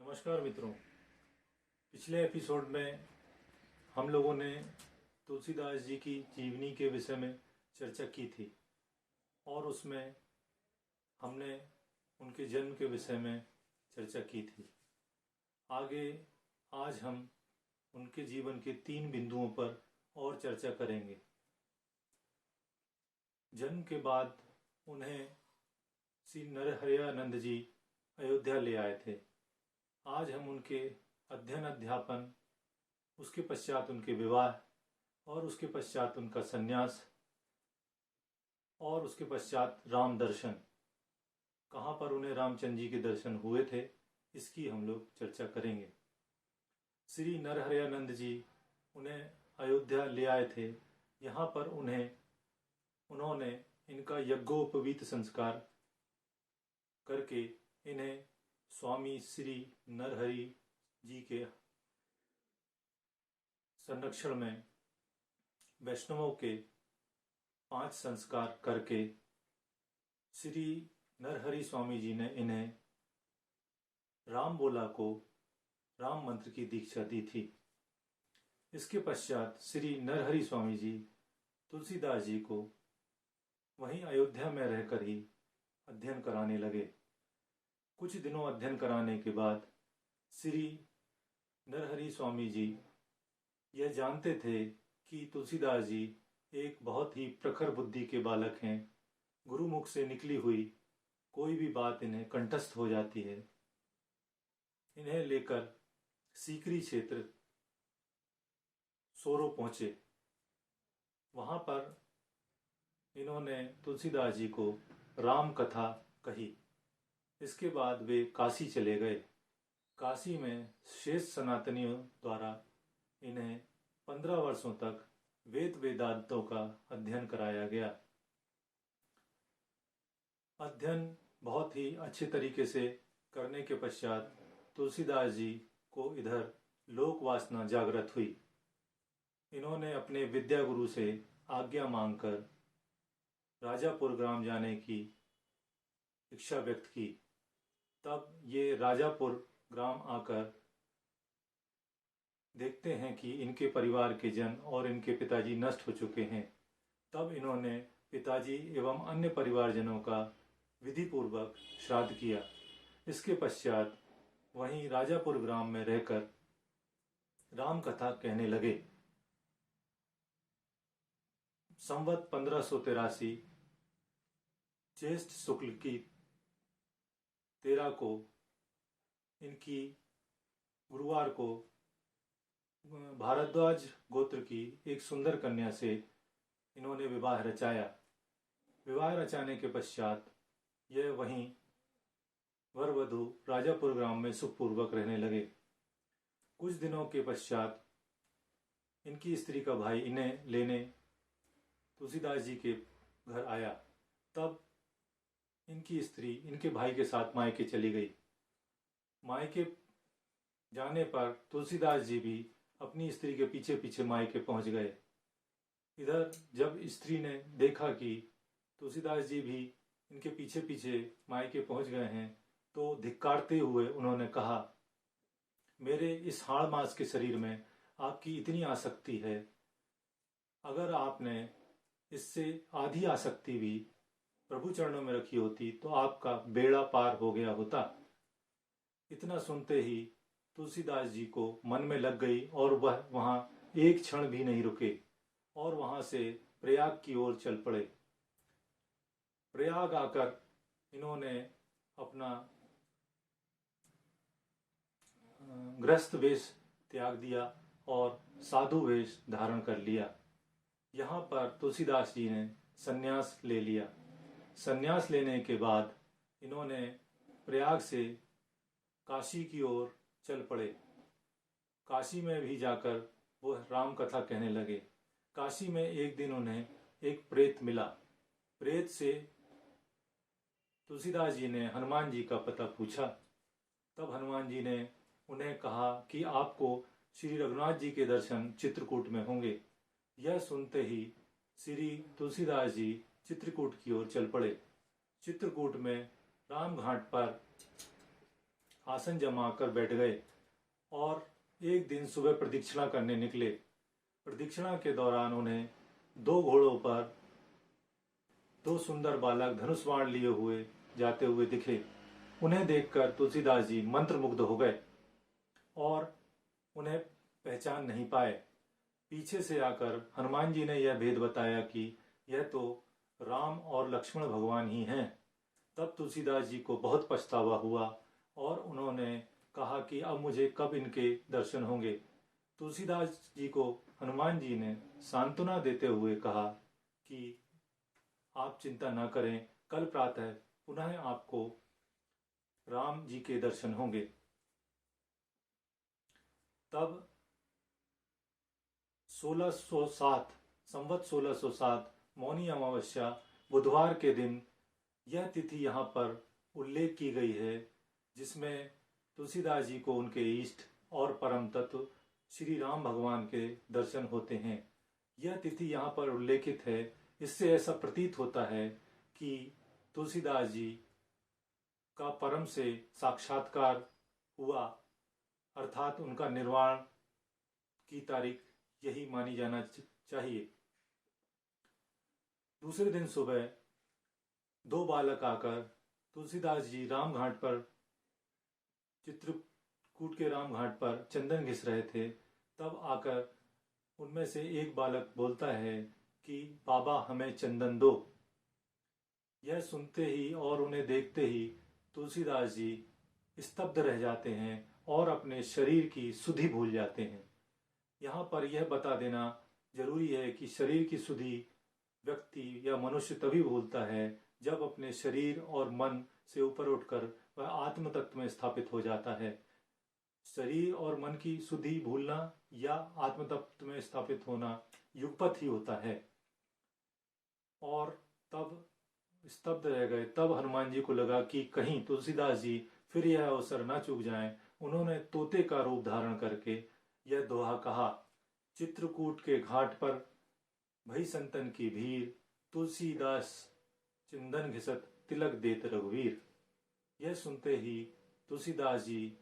नमस्कार मित्रों। पिछले एपिसोड में हम लोगों ने तुलसीदास जी की जीवनी के विषय में चर्चा की थी और उसमें हमने उनके जन्म के विषय में चर्चा की थी। आगे आज हम उनके जीवन के 3 बिंदुओं पर और चर्चा करेंगे। जन्म के बाद उन्हें श्री नरहरियानंद जी अयोध्या ले आए थे। आज हम उनके अध्ययन अध्यापन, उसके पश्चात उनके विवाह और उसके पश्चात उनका संन्यास और उसके पश्चात राम दर्शन, कहाँ पर उन्हें रामचंद्र जी के दर्शन हुए थे, इसकी हम लोग चर्चा करेंगे। श्री नरहरियानंद जी उन्हें अयोध्या ले आए थे। यहाँ पर उन्होंने इनका यज्ञोपवीत संस्कार करके इन्हें स्वामी श्री नरहरि जी के संरक्षण में वैष्णवों के 5 संस्कार करके श्री नरहरि स्वामी जी ने इन्हें राम बोला को राम मंत्र की दीक्षा दी थी। इसके पश्चात श्री नरहरि स्वामी जी तुलसीदास जी को वहीं अयोध्या में रहकर ही अध्ययन कराने लगे। कुछ दिनों अध्ययन कराने के बाद श्री नरहरि स्वामी जी यह जानते थे कि तुलसीदास जी एक बहुत ही प्रखर बुद्धि के बालक हैं। गुरुमुख से निकली हुई कोई भी बात इन्हें कंठस्थ हो जाती है। इन्हें लेकर सीकरी क्षेत्र सोरो पहुंचे। वहां पर इन्होंने तुलसीदास जी को राम कथा कही। इसके बाद वे काशी चले गए। काशी में शेष सनातनियों द्वारा इन्हें 15 वर्षों तक वेद वेदांतों का अध्ययन कराया गया। अध्ययन बहुत ही अच्छे तरीके से करने के पश्चात तुलसीदास जी को इधर लोक वासना जागृत हुई। इन्होंने अपने विद्या गुरु से आज्ञा मांगकर राजापुर ग्राम जाने की इच्छा व्यक्त की। तब ये राजापुर ग्राम आकर देखते हैं कि इनके परिवार के जन और इनके पिताजी नष्ट हो चुके हैं। तब इन्होंने पिताजी एवं अन्य परिवारजनों का विधि पूर्वक श्राद्ध किया। इसके पश्चात वहीं राजापुर ग्राम में रहकर राम कथा कहने लगे। संवत 1583 ज्येष्ठ शुक्ल की 13 को इनकी गुरुवार को भारद्वाज गोत्र की एक सुंदर कन्या से इन्होंने विवाह रचाया। विवाह रचाने के पश्चात यह वहीं वर वधू राजापुर ग्राम में सुखपूर्वक रहने लगे। कुछ दिनों के पश्चात इनकी स्त्री का भाई इन्हें लेने तुलसीदास जी के घर आया। तब इनकी स्त्री इनके भाई के साथ मायके चली गई। मायके जाने पर तुलसीदास जी भी अपनी स्त्री के पीछे पीछे मायके पहुंच गए। इधर जब स्त्री ने देखा कि तुलसीदास जी भी इनके पीछे पीछे मायके पहुंच गए हैं, तो धिक्कारते हुए उन्होंने कहा, मेरे इस हाड़ मास के शरीर में आपकी इतनी आसक्ति है, अगर आपने इससे आधी आसक्ति भी प्रभु चरणों में रखी होती तो आपका बेड़ा पार हो गया होता। इतना सुनते ही तुलसीदास जी को मन में लग गई और वह वहां एक क्षण भी नहीं रुके और वहां से प्रयाग की ओर चल पड़े। प्रयाग आकर इन्होंने अपना गृहस्थ वेश त्याग दिया और साधु वेश धारण कर लिया। यहाँ पर तुलसीदास जी ने संन्यास ले लिया। संन्यास लेने के बाद इन्होंने प्रयाग से काशी की ओर चल पड़े। काशी में भी जाकर वो राम कथा कहने लगे। काशी में एक दिन उन्हें एक प्रेत मिला। प्रेत से तुलसीदास जी ने हनुमान जी का पता पूछा। तब हनुमान जी ने उन्हें कहा कि आपको श्री रघुनाथ जी के दर्शन चित्रकूट में होंगे। यह सुनते ही श्री तुलसीदास जी चित्रकूट की ओर चल पड़े। चित्रकूट में राम घाट पर आसन जमा कर बैठ गए और एक दिन सुबह प्रदक्षिणा करने निकले। प्रदक्षिणा के दौरान उन्हें 2 घोड़ों पर 2 सुंदर बालक धनुष बाण लिए हुए जाते हुए दिखे। उन्हें देखकर तुलसीदास जी मंत्रमुग्ध हो गए और उन्हें पहचान नहीं पाए। पीछे से आकर हनुमान जी ने यह भेद बताया कि यह तो राम और लक्ष्मण भगवान ही हैं। तब तुलसीदास जी को बहुत पछतावा हुआ और उन्होंने कहा कि अब मुझे कब इनके दर्शन होंगे। तुलसीदास जी को हनुमान जी ने सांत्वना देते हुए कहा कि आप चिंता न करें, कल प्रातः पुनः आपको राम जी के दर्शन होंगे। तब 1607 संवत 1607 मौनी अमावस्या बुधवार के दिन यह तिथि यहाँ पर उल्लेख की गई है, जिसमें तुलसीदास जी को उनके इष्ट और परम तत्व श्री राम भगवान के दर्शन होते हैं। यह तिथि यहाँ पर उल्लेखित है। इससे ऐसा प्रतीत होता है कि तुलसीदास जी का परम से साक्षात्कार हुआ, अर्थात उनका निर्वाण की तारीख यही मानी जाना चाहिए। दूसरे दिन सुबह 2 बालक आकर तुलसीदास जी राम घाट पर, चित्रकूट के राम घाट पर चंदन घिस रहे थे। तब आकर उनमें से एक बालक बोलता है कि बाबा हमें चंदन दो। यह सुनते ही और उन्हें देखते ही तुलसीदास जी स्तब्ध रह जाते हैं और अपने शरीर की सुधि भूल जाते हैं। यहाँ पर यह बता देना जरूरी है कि शरीर की सुधि व्यक्ति या मनुष्य तभी भूलता है जब अपने शरीर और मन से ऊपर उठकर वह आत्म तत्व में स्थापित हो जाता है। शरीर और मन की सुधि भूलना या आत्म तत्व में स्थापित होना युगपत ही होता है। और तब स्तब्ध रह गए। तब हनुमान जी को लगा कि कहीं तुलसीदास जी फिर यह अवसर न चूक जाएं। उन्होंने तोते का रूप धारण करके यह दोहा कहा, चित्रकूट के घाट पर भई संतन की भीड़, तुलसीदास चंदन घिसत तिलक देत रघुवीर। यह सुनते ही तुलसीदास जी